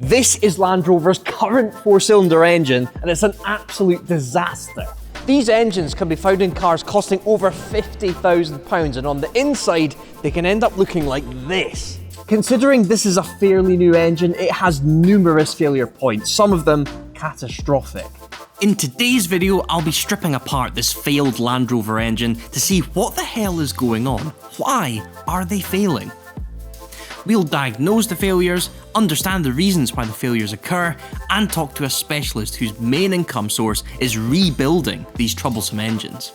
This is Land Rover's current 4-cylinder engine, and it's an absolute disaster. These engines can be found in cars costing over £50,000, and on the inside, they can end up looking like this. Considering this is a fairly new engine, it has numerous failure points, some of them catastrophic. In today's video, I'll be stripping apart this failed Land Rover engine to see what the hell is going on. Why are they failing? We'll diagnose the failures, understand the reasons why the failures occur, and talk to a specialist whose main income source is rebuilding these troublesome engines.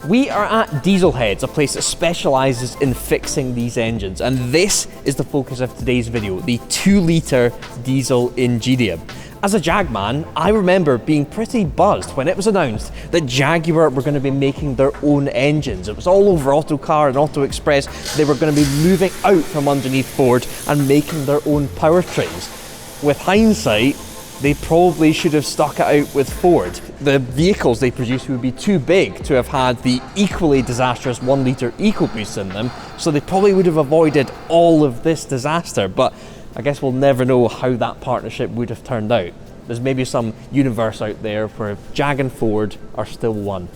We are at Dieselheads, a place that specialises in fixing these engines, and this is the focus of today's video, the 2-litre diesel Ingenium. As a Jag man, I remember being pretty buzzed when it was announced that Jaguar were going to be making their own engines. It was all over Autocar and Auto Express. They were going to be moving out from underneath Ford and making their own powertrains. With hindsight, they probably should have stuck it out with Ford. The vehicles they produced would be too big to have had the equally disastrous 1-litre EcoBoost in them, so they probably would have avoided all of this disaster. But I guess we'll never know how that partnership would have turned out. There's maybe some universe out there where Jag and Ford are still one.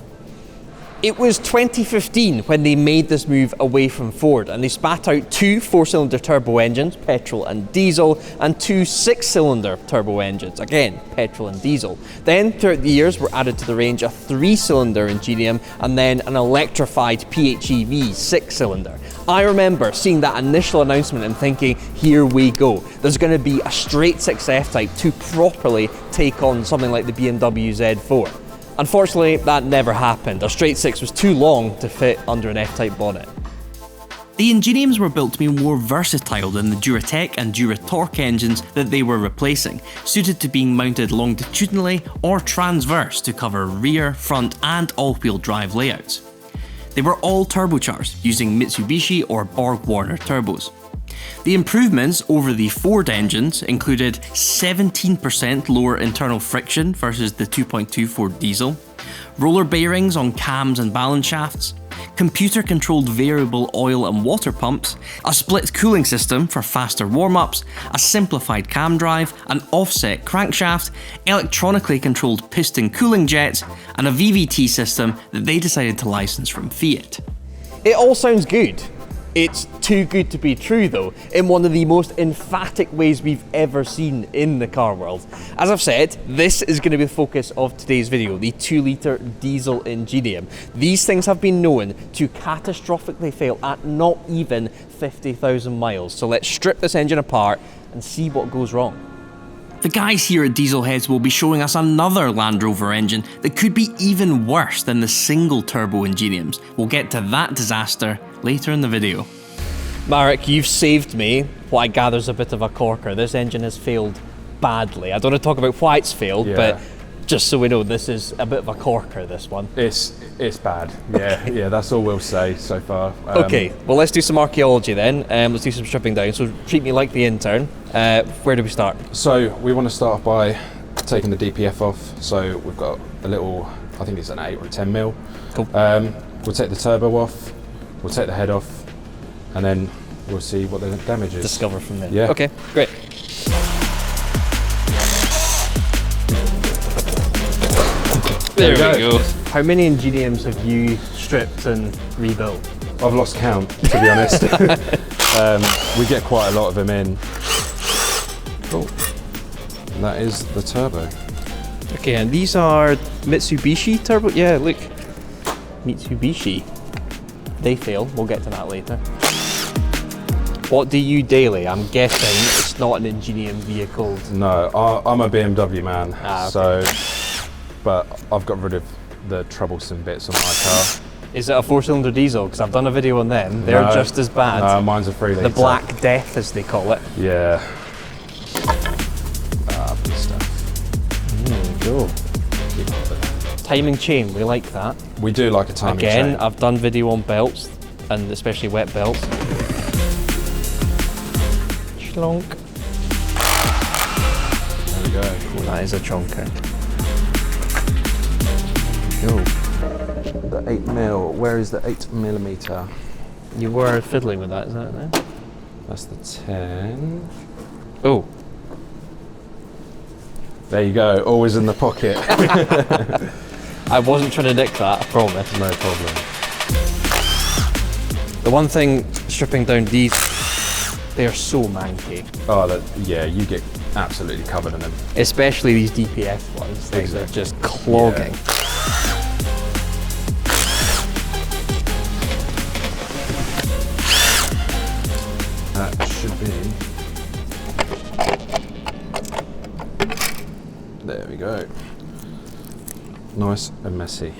It was 2015 when they made this move away from Ford, and they spat out 2 4-cylinder turbo engines, petrol and diesel, and 2 6-cylinder turbo engines, again, petrol and diesel. Then, throughout the years, were added to the range a 3-cylinder Ingenium, and then an electrified PHEV 6-cylinder. I remember seeing that initial announcement and thinking, here we go. There's going to be a straight 6 F-Type to properly take on something like the BMW Z4. Unfortunately, that never happened. A straight 6 was too long to fit under an F-Type bonnet. The Ingeniums were built to be more versatile than the Duratec and Duratorque engines that they were replacing, suited to being mounted longitudinally or transverse to cover rear, front and all-wheel drive layouts. They were all turbocharged, using Mitsubishi or Borg-Warner turbos. The improvements over the Ford engines included 17% lower internal friction versus the 2.2 Ford diesel, roller bearings on cams and balance shafts, computer-controlled variable oil and water pumps, a split cooling system for faster warm-ups, a simplified cam drive, an offset crankshaft, electronically controlled piston cooling jets, and a VVT system that they decided to license from Fiat. It all sounds good. It's too good to be true though, in one of the most emphatic ways we've ever seen in the car world. As I've said, this is going to be the focus of today's video, the 2-litre diesel Ingenium. These things have been known to catastrophically fail at not even 50,000 miles. So let's strip this engine apart and see what goes wrong. The guys here at Dieselheads will be showing us another Land Rover engine that could be even worse than the single turbo Ingeniums. We'll get to that disaster later in the video. Marek, you've saved me what I gather is a bit of a corker. This engine has failed badly. I don't want to talk about why it's failed, but just so we know, this is a bit of a corker, this one. It's bad, yeah, that's all we'll say so far. Okay, well let's do some archaeology then, let's do some stripping down. So treat me like the intern. Where do we start? So we want to start off by taking the DPF off. So we've got a little, I think it's an 8 or a 10 mil. Cool. We'll take the turbo off, we'll take the head off, and then we'll see what the damage is. Discover from there. Yeah. Okay, great. There we go. How many Ingeniums have you stripped and rebuilt? I've lost count, to be honest. We get quite a lot of them in. Cool. And that is the turbo. Okay, and these are Mitsubishi turbo? Yeah, look. Mitsubishi. They fail. We'll get to that later. What do you daily? I'm guessing it's not an Ingenium vehicle. No, I'm a BMW man, okay. So, but I've got rid of the troublesome bits on my car. Is it a 4-cylinder diesel? Because I've done a video on them. They're just as bad. No, mine's a 3-litre. The Black Death, as they call it. Yeah. Good stuff. There we go. Timing chain, we like that. We do like a timing chain. Again, I've done video on belts, and especially wet belts. Schlonk. There we go. Cool, that is a chonker. There we go. The 8 mil, where is the 8mm? You were fiddling with that, is that it? That's the 10. Oh, There you go, always in the pocket. I wasn't trying to nick that, I promise. No problem. The one thing stripping down these, they are so manky. Oh, yeah, you get absolutely covered in them. Especially these DPF ones, they're just clogging. Yeah. That should be. There we go. Nice and messy.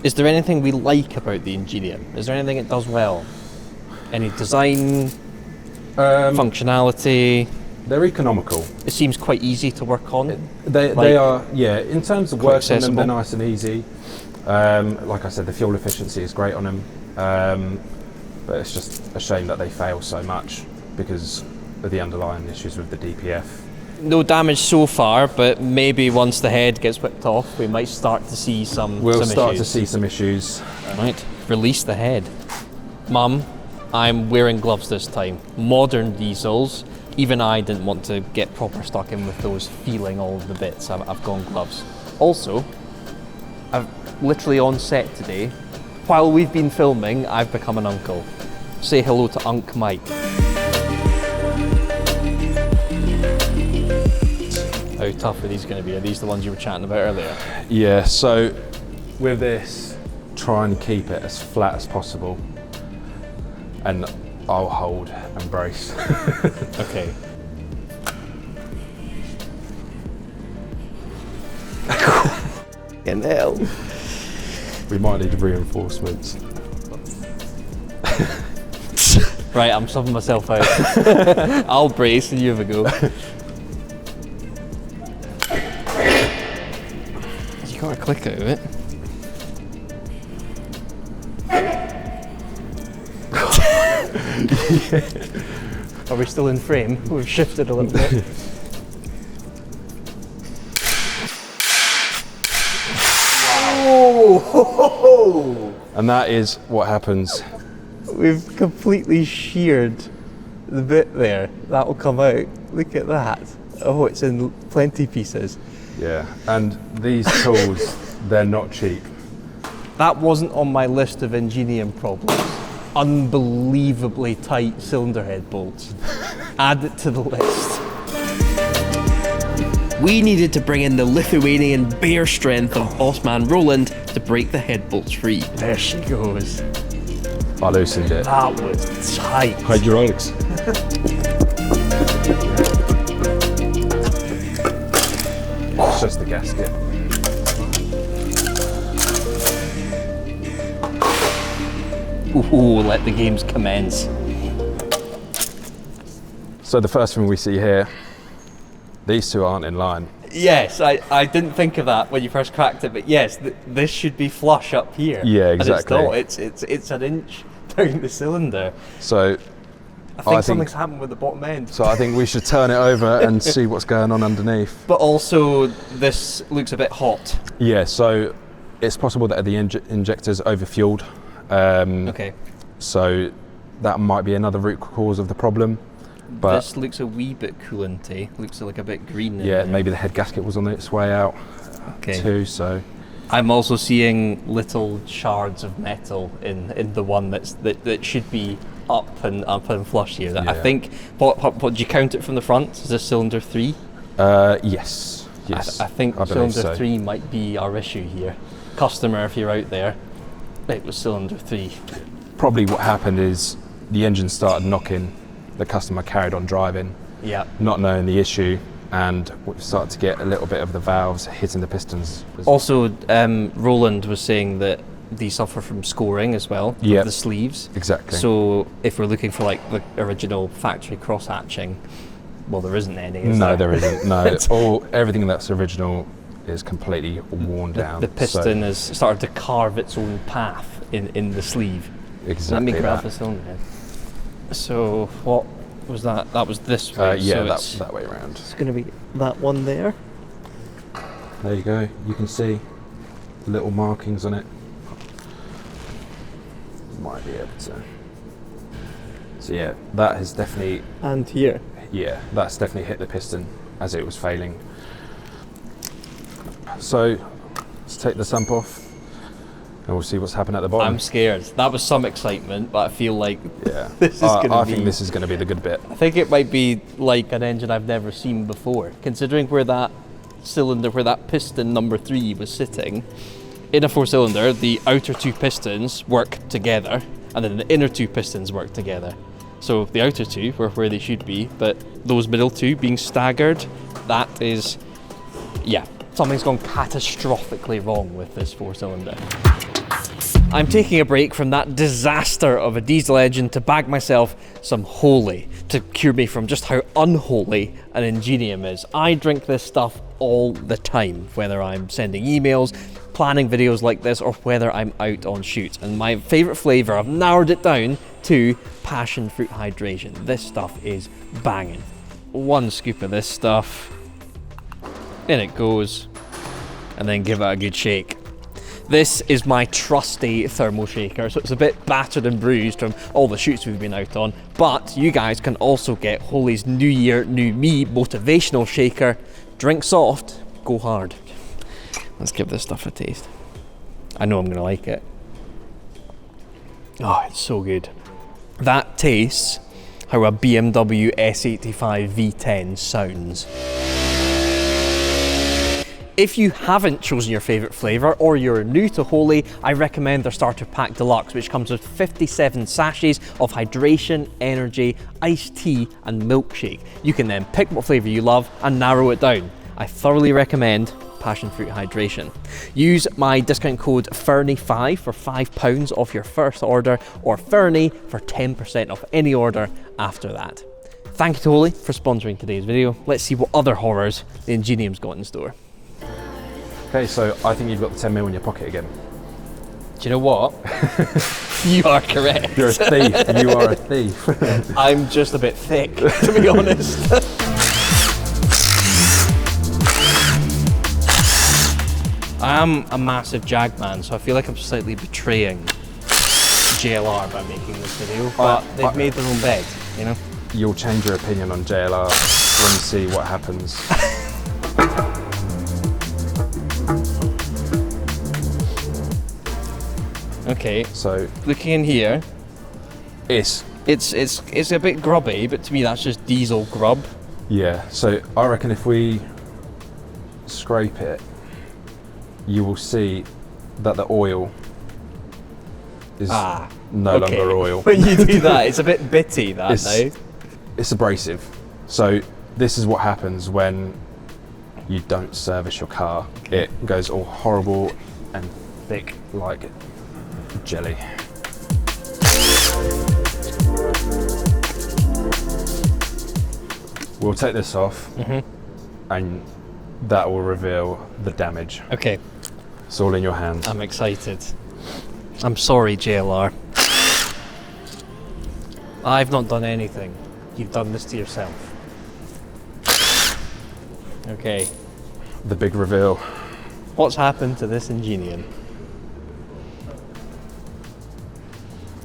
Is there anything we like about the Ingenium? Is there anything it does well? Any design, functionality? They're economical. It seems quite easy to work on. They are, yeah, in terms of working them, they're accessible. nice and easy. Like I said, the fuel efficiency is great on them. But it's just a shame that they fail so much because of the underlying issues with the DPF. No damage so far, but maybe once the head gets whipped off, we might start to see some We'll some start issues. to see some issues. Right, release the head. Mum, I'm wearing gloves this time. Modern diesels, even I didn't want to get proper stuck in with those, feeling all of the bits. I've gone gloves. Also, I've literally on set today, while we've been filming, I've become an uncle. Say hello to Unc Mike. How tough are these going to be? Are these the ones you were chatting about earlier? Yeah, so with this, try and keep it as flat as possible. And I'll hold and brace. Okay. In hell. We might need reinforcements. Right, I'm subbing myself out. I'll brace and you have a go. You got a click out of it. Are we still in frame? We've shifted a little bit. Oh! And that is what happens. We've completely sheared the bit there. That will come out. Look at that. Oh, it's in plenty pieces. Yeah, and these tools, they're not cheap. That wasn't on my list of Ingenium problems. Unbelievably tight cylinder head bolts. Add it to the list. We needed to bring in the Lithuanian bear strength of bossman Roland to break the head bolts free. There she goes. I loosened it. That was tight. Hydraulics. It's just the gasket. Ooh, let the games commence. So the first thing we see here, these two aren't in line. Yes, I didn't think of that when you first cracked it, but yes, this should be flush up here. Yeah, exactly. And it's not. It's an inch down the cylinder. So I think something's happened with the bottom end. So I think we should turn it over and see what's going on underneath. But also, this looks a bit hot. Yeah, so it's possible that the injector's overfueled. Okay. So that might be another root cause of the problem. But this looks a wee bit coolanty. Looks like a bit green. Yeah, maybe the head gasket was on its way out too. So I'm also seeing little shards of metal in the one that should be up and flush here. I think. What do you count it from the front? Is this cylinder 3? Yes. I think cylinder 3 might be our issue here. Customer, if you're out there, it was cylinder 3. Probably what happened is the engine started knocking. The customer carried on driving, not knowing the issue, and we started to get a little bit of the valves hitting the pistons. Also, Roland was saying that these suffer from scoring as well, of the sleeves. Exactly. So if we're looking for like the original factory cross-hatching, well, there isn't any, is No, there? there isn't. No, everything that's original is completely worn down. The piston has started to carve its own path in the sleeve. Exactly. Let me grab the cylinder head. So what was that? That was this way. Yeah, so that way around. It's going to be that one there. There you go. You can see little markings on it. Might be able to. So yeah, that is definitely. And here. Yeah, that's definitely hit the piston as it was failing. So let's take the sump off and we'll see what's happened at the bottom. I'm scared. That was some excitement, but I feel like Yeah, this is going to be... I think this is going to be the good bit. I think it might be like an engine I've never seen before, considering where that cylinder, where that piston number 3 was sitting. In a 4-cylinder, the outer 2 pistons work together, and then the inner 2 pistons work together. So the outer 2 were where they should be, but those middle 2 being staggered, that is, yeah, something's gone catastrophically wrong with this 4-cylinder. I'm taking a break from that disaster of a diesel engine to bag myself some Holy to cure me from just how unholy an Ingenium is. I drink this stuff all the time, whether I'm sending emails, planning videos like this, or whether I'm out on shoots. And my favourite flavour, I've narrowed it down to passion fruit hydration. This stuff is banging. 1 scoop of this stuff, in it goes, and then give it a good shake. This is my trusty thermal shaker, so it's a bit battered and bruised from all the shoots we've been out on, but you guys can also get Holy's New Year, New Me motivational shaker. Drink soft, go hard. Let's give this stuff a taste. I know I'm gonna like it. Oh, it's so good. That tastes how a BMW S85 V10 sounds. If you haven't chosen your favourite flavour or you're new to Holy, I recommend their Starter Pack Deluxe, which comes with 57 sachets of hydration, energy, iced tea and milkshake. You can then pick what flavour you love and narrow it down. I thoroughly recommend Passion Fruit Hydration. Use my discount code Fernie5 for £5 off your first order, or Fernie for 10% off any order after that. Thank you to Holy for sponsoring today's video. Let's see what other horrors the Ingenium's got in store. Okay, so I think you've got the 10 mil in your pocket again. Do you know what? You are correct. You're a thief. You are a thief. I'm just a bit thick, to be honest. I am a massive Jag man, so I feel like I'm slightly betraying JLR by making this video, but they've made their own bed, you know? You'll change your opinion on JLR when you see what happens. Okay, so looking in here, it's a bit grubby, but to me that's just diesel grub. Yeah, so I reckon if we scrape it, you will see that the oil is no longer oil. When you do that, it's a bit bitty, that though. It's abrasive. So this is what happens when you don't service your car. Okay. It goes all horrible and thick like jelly. We'll take this off and that will reveal the damage. Okay. It's all in your hands. I'm excited. I'm sorry, JLR. I've not done anything. You've done this to yourself. Okay. The big reveal. What's happened to this Ingenium?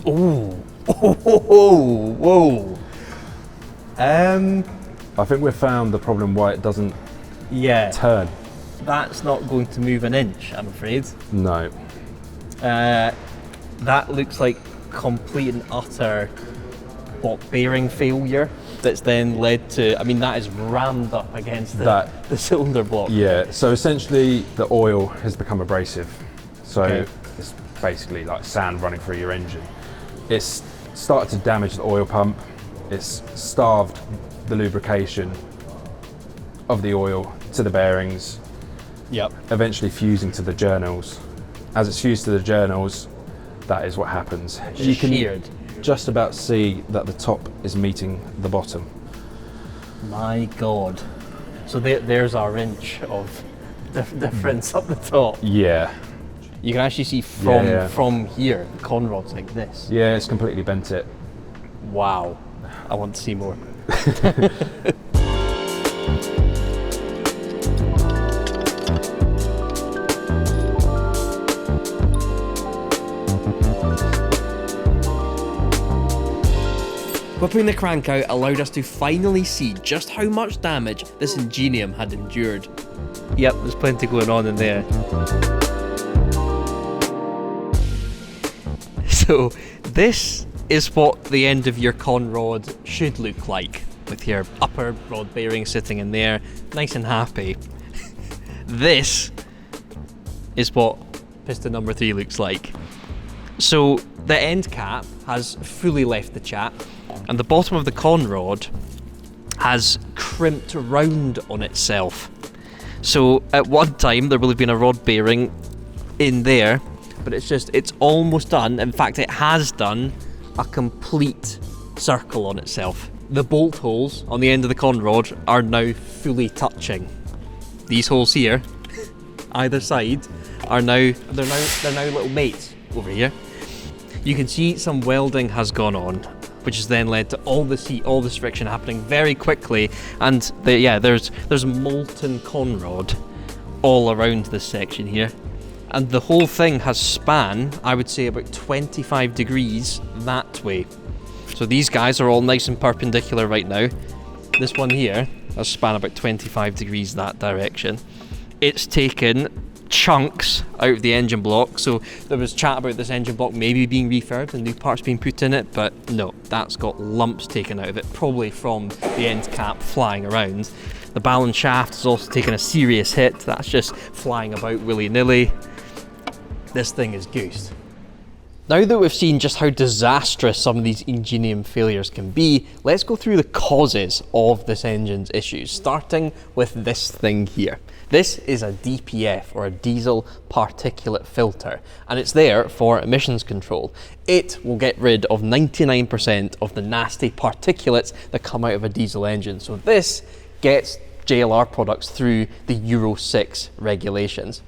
Ooh. Oh, whoa. I think we've found the problem why it doesn't turn. That's not going to move an inch, I'm afraid. No. That looks like complete and utter bearing failure that's then led to, I mean, that is rammed up against the cylinder block. Yeah, so essentially the oil has become abrasive. So it's basically like sand running through your engine. It's started to damage the oil pump. It's starved the lubrication of the oil to the bearings. Yep. Eventually fusing to the journals. As it's fused to the journals, that is what happens. You can just about see that the top is meeting the bottom. My God. So there's our inch of difference up the top. Yeah. You can actually see from here, the conrod's like this. Yeah, it's completely bent it. Wow. I want to see more. Whipping the crank out allowed us to finally see just how much damage this Ingenium had endured. Yep, there's plenty going on in there. So this is what the end of your con rod should look like, with your upper rod bearing sitting in there, nice and happy. This is what piston number 3 looks like. So the end cap has fully left the chat, and the bottom of the con rod has crimped round on itself. So at one time there will have been a rod bearing in there, but it's almost done. In fact, it has done a complete circle on itself. The bolt holes on the end of the con rod are now fully touching. These holes here, either side, are now they're now little mates over here. You can see some welding has gone on, which has then led to all this friction happening very quickly, and there's molten con rod all around this section here. And the whole thing has span, I would say, about 25 degrees that way. So these guys are all nice and perpendicular right now. This one here has span about 25 degrees that direction. It's taken chunks out of the engine block. So there was chat about this engine block maybe being refurbed and new parts being put in it, but no, that's got lumps taken out of it, probably from the end cap flying around. The balance shaft has also taken a serious hit. That's just flying about willy-nilly. This thing is goosed. Now that we've seen just how disastrous some of these Ingenium failures can be, let's go through the causes of this engine's issues, starting with this thing here. This is a DPF, or a diesel particulate filter, and it's there for emissions control. It will get rid of 99% of the nasty particulates that come out of a diesel engine. So this gets JLR products through the Euro 6 regulations.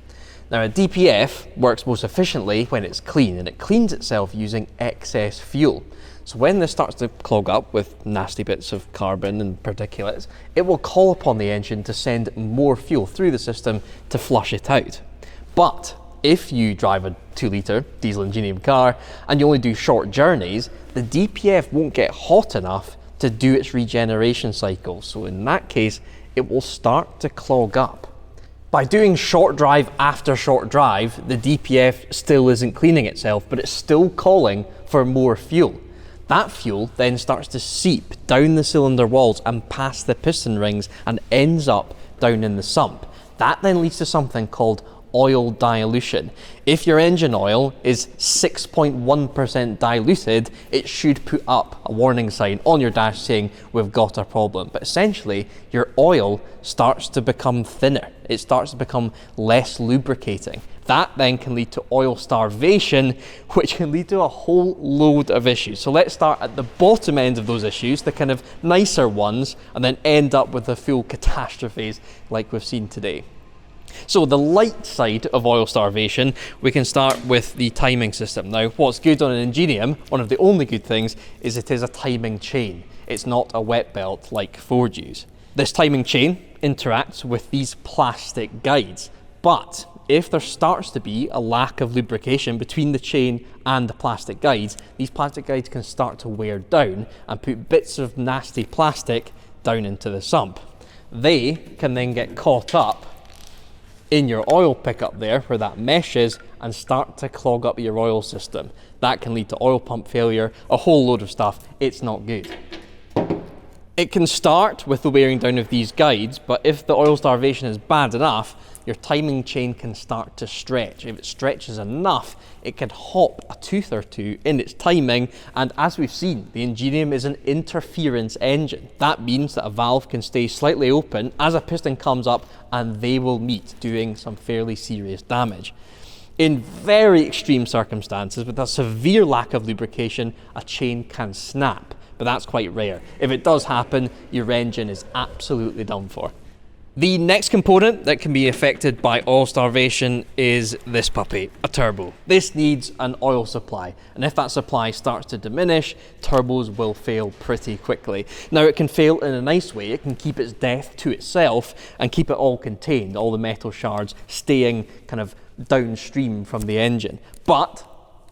Now, a DPF works most efficiently when it's clean, and it cleans itself using excess fuel. So when this starts to clog up with nasty bits of carbon and particulates, it will call upon the engine to send more fuel through the system to flush it out. But if you drive a 2-litre diesel Ingenium car and you only do short journeys, the DPF won't get hot enough to do its regeneration cycle. So in that case, it will start to clog up. By doing short drive after short drive, the DPF still isn't cleaning itself, but it's still calling for more fuel. That fuel then starts to seep down the cylinder walls and past the piston rings and ends up down in the sump. That then leads to something called oil dilution. If your engine oil is 6.1% diluted, it should put up a warning sign on your dash saying we've got a problem. But essentially, your oil starts to become thinner. It starts to become less lubricating. That then can lead to oil starvation, which can lead to a whole load of issues. So let's start at the bottom end of those issues, the kind of nicer ones, and then end up with the full catastrophes like we've seen today. So the light side of oil starvation, we can start with the timing system. Now, what's good on an Ingenium, one of the only good things, is it is a timing chain. It's not a wet belt like Ford use. This timing chain interacts with these plastic guides, but if there starts to be a lack of lubrication between the chain and the plastic guides, these plastic guides can start to wear down and put bits of nasty plastic down into the sump. They can then get caught up in your oil pickup there where that mesh is and start to clog up your oil system. That can lead to oil pump failure, a whole load of stuff. It's not good. It can start with the wearing down of these guides, but if the oil starvation is bad enough, your timing chain can start to stretch. If it stretches enough, it can hop a tooth or two in its timing, and as we've seen, the Ingenium is an interference engine. That means that a valve can stay slightly open as a piston comes up and they will meet, doing some fairly serious damage. In very extreme circumstances, with a severe lack of lubrication, a chain can snap, but that's quite rare. If it does happen, your engine is absolutely done for. The next component that can be affected by oil starvation is this puppy, a turbo. This needs an oil supply, and if that supply starts to diminish, turbos will fail pretty quickly. Now, it can fail in a nice way. It can keep its death to itself and keep it all contained, all the metal shards staying kind of downstream from the engine. But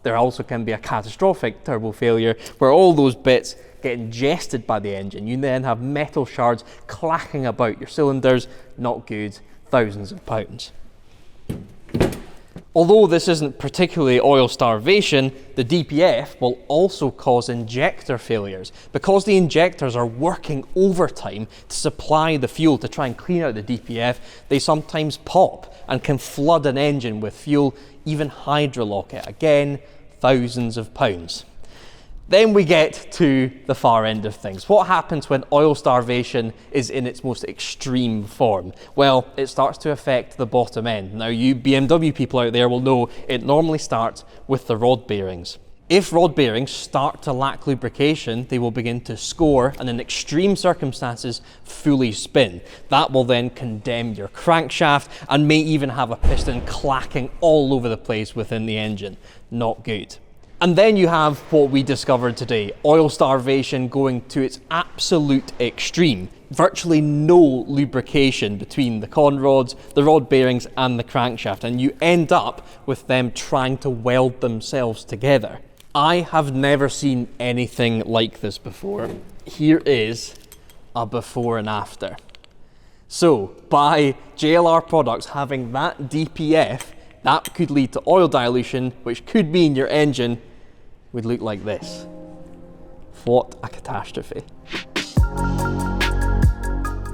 there also can be a catastrophic turbo failure where all those bits get ingested by the engine. You then have metal shards clacking about your cylinders. Not good. Thousands of pounds. Although this isn't particularly oil starvation, the DPF will also cause injector failures. Because the injectors are working overtime to supply the fuel to try and clean out the DPF, they sometimes pop and can flood an engine with fuel, even hydrolock it. Again, thousands of pounds. Then we get to the far end of things. What happens when oil starvation is in its most extreme form? Well, it starts to affect the bottom end. Now, you BMW people out there will know it normally starts with the rod bearings. If rod bearings start to lack lubrication, they will begin to score and in extreme circumstances, fully spin. That will then condemn your crankshaft and may even have a piston clacking all over the place within the engine. Not good. And then you have what we discovered today, oil starvation going to its absolute extreme. Virtually no lubrication between the con rods, the rod bearings and the crankshaft, and you end up with them trying to weld themselves together. I have never seen anything like this before. Here is a before and after. So, by JLR products having that DPF, that could lead to oil dilution, which could mean your engine would look like this. What a catastrophe.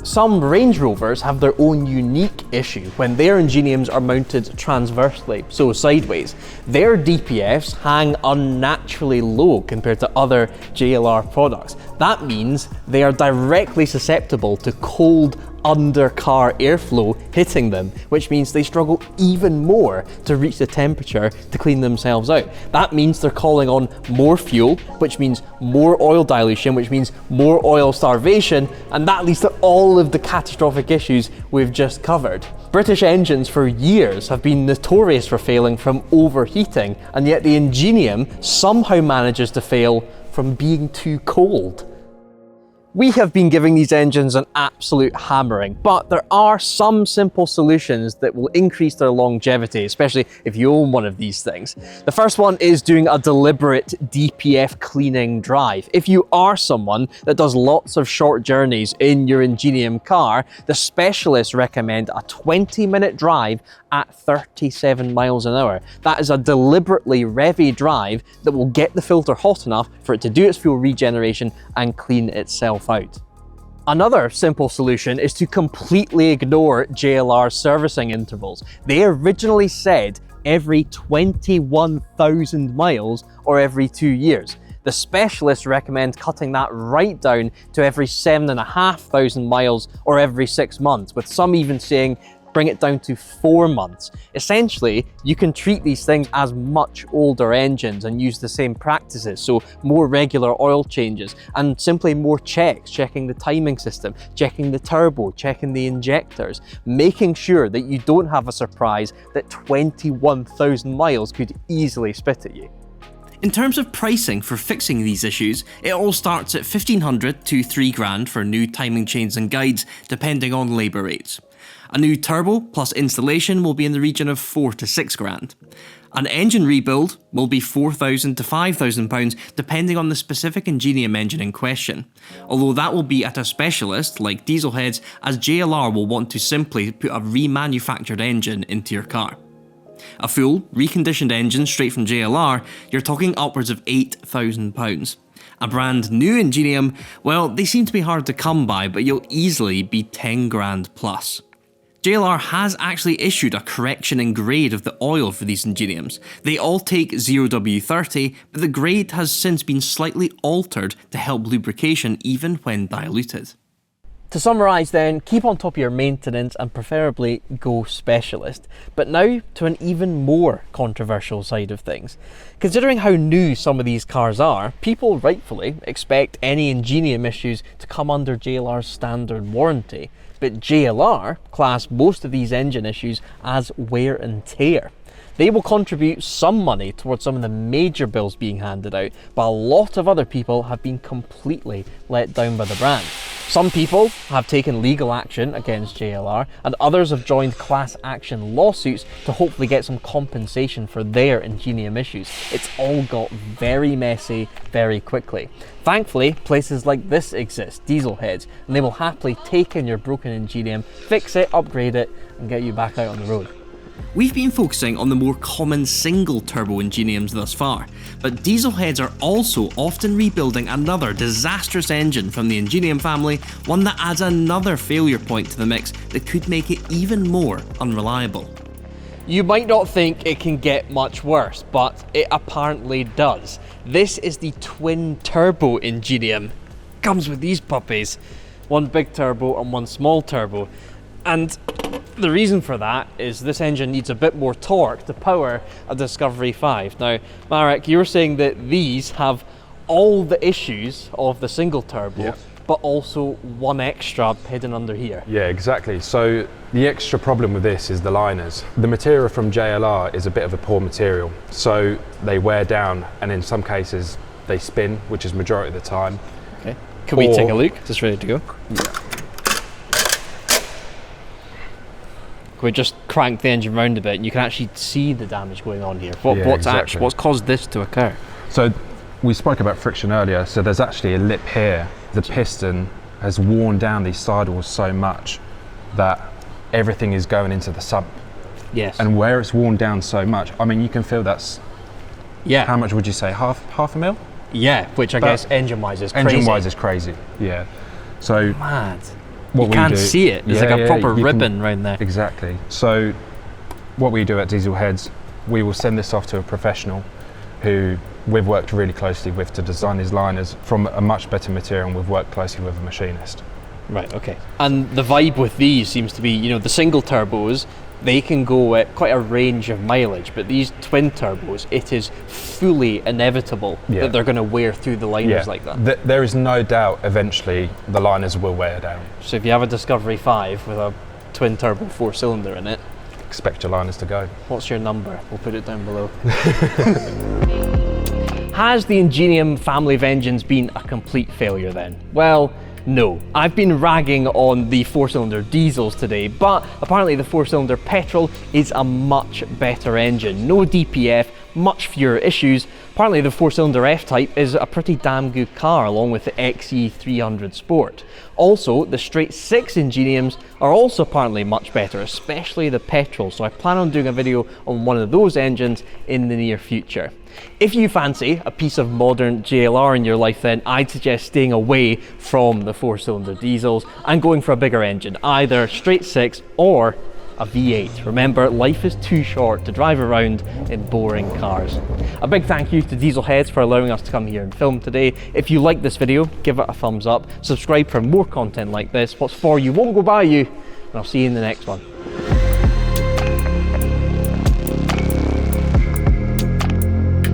Some Range Rovers have their own unique issue when their Ingeniums are mounted transversely, so sideways. Their DPFs hang unnaturally low compared to other JLR products. That means they are directly susceptible to cold under-car airflow hitting them, which means they struggle even more to reach the temperature to clean themselves out. That means they're calling on more fuel, which means more oil dilution, which means more oil starvation, and that leads to all of the catastrophic issues we've just covered. British engines for years have been notorious for failing from overheating, and yet the Ingenium somehow manages to fail from being too cold. We have been giving these engines an absolute hammering, but there are some simple solutions that will increase their longevity, especially if you own one of these things. The first one is doing a deliberate DPF cleaning drive. If you are someone that does lots of short journeys in your Ingenium car, the specialists recommend a 20-minute drive at 37 miles an hour. That is a deliberately revvy drive that will get the filter hot enough for it to do its fuel regeneration and clean itself out. Another simple solution is to completely ignore JLR's servicing intervals. They originally said every 21,000 miles or every 2 years. The specialists recommend cutting that right down to every 7,500 miles or every 6 months, with some even saying bring it down to 4 months. Essentially, you can treat these things as much older engines and use the same practices, so more regular oil changes and simply more checks, checking the timing system, checking the turbo, checking the injectors, making sure that you don't have a surprise that 21,000 miles could easily spit at you. In terms of pricing for fixing these issues, it all starts at $1,500 to $3,000 for new timing chains and guides, depending on labour rates. A new turbo plus installation will be in the region of $4,000 to $6,000. An engine rebuild will be £4,000 to £5,000 depending on the specific Ingenium engine in question, although that will be at a specialist like Dieselheads, as JLR will want to simply put a remanufactured engine into your car. A full, reconditioned engine straight from JLR, you're talking upwards of £8,000. A brand new Ingenium, well, they seem to be hard to come by, but you'll easily be £10,000 plus. JLR has actually issued a correction in grade of the oil for these Ingeniums. They all take 0W30, but the grade has since been slightly altered to help lubrication even when diluted. To summarise then, keep on top of your maintenance and preferably go specialist. But now to an even more controversial side of things. Considering how new some of these cars are, people rightfully expect any Ingenium issues to come under JLR's standard warranty. But JLR class most of these engine issues as wear and tear. They will contribute some money towards some of the major bills being handed out, but a lot of other people have been completely let down by the brand. Some people have taken legal action against JLR, and others have joined class action lawsuits to hopefully get some compensation for their Ingenium issues. It's all got very messy very quickly. Thankfully, places like this exist, Dieselheads, and they will happily take in your broken Ingenium, fix it, upgrade it, and get you back out on the road. We've been focusing on the more common single turbo Ingeniums thus far, but Dieselheads are also often rebuilding another disastrous engine from the Ingenium family, one that adds another failure point to the mix that could make it even more unreliable. You might not think it can get much worse, but it apparently does. This is the twin turbo Ingenium. Comes with these puppies, one big turbo and one small turbo. And the reason for that is this engine needs a bit more torque to power a Discovery 5. Now, Marek, you were saying that these have all the issues of the single turbo, yeah, but also one extra hidden under here. Yeah, exactly. So the extra problem with this is the liners. The material from JLR is a bit of a poor material, so they wear down, and in some cases they spin, which is majority of the time. Okay. Can we take a look? Is this ready to go? Yeah. We just crank the engine round a bit and you can actually see the damage going on here. What's caused this to occur? So we spoke about friction earlier, so there's actually a lip here. The piston has worn down these sidewalls so much that everything is going into the sump. Yes. And where it's worn down so much, I mean, you can feel that's, how much would you say, half a mil? Yeah, which I guess engine-wise is crazy. Engine-wise is crazy, yeah. So mad. What you can't see it. There's like a proper ribbon around there. Exactly. So what we do at Dieselheads, we will send this off to a professional who we've worked really closely with to design these liners from a much better material, and we've worked closely with a machinist. Right, okay. And the vibe with these seems to be, you know, the single turbos, they can go at quite a range of mileage, but these twin turbos, it is fully inevitable that they're going to wear through the liners like that. There is no doubt eventually the liners will wear down. So if you have a Discovery 5 with a twin turbo 4-cylinder in it, expect your liners to go. What's your number? We'll put it down below. Has the Ingenium family of engines been a complete failure then? Well, no. I've been ragging on the 4-cylinder diesels today, but apparently the 4-cylinder petrol is a much better engine. No DPF, much fewer issues. Apparently the 4-cylinder F-Type is a pretty damn good car, along with the XE300 Sport. Also, the straight 6 Ingeniums are also apparently much better, especially the petrol, so I plan on doing a video on one of those engines in the near future. If you fancy a piece of modern JLR in your life, then I'd suggest staying away from the 4-cylinder diesels and going for a bigger engine, either straight 6 or a V8. Remember, life is too short to drive around in boring cars. A big thank you to Dieselheads for allowing us to come here and film today. If you like this video, give it a thumbs up, subscribe for more content like this. What's for you won't go by you, and I'll see you in the next one.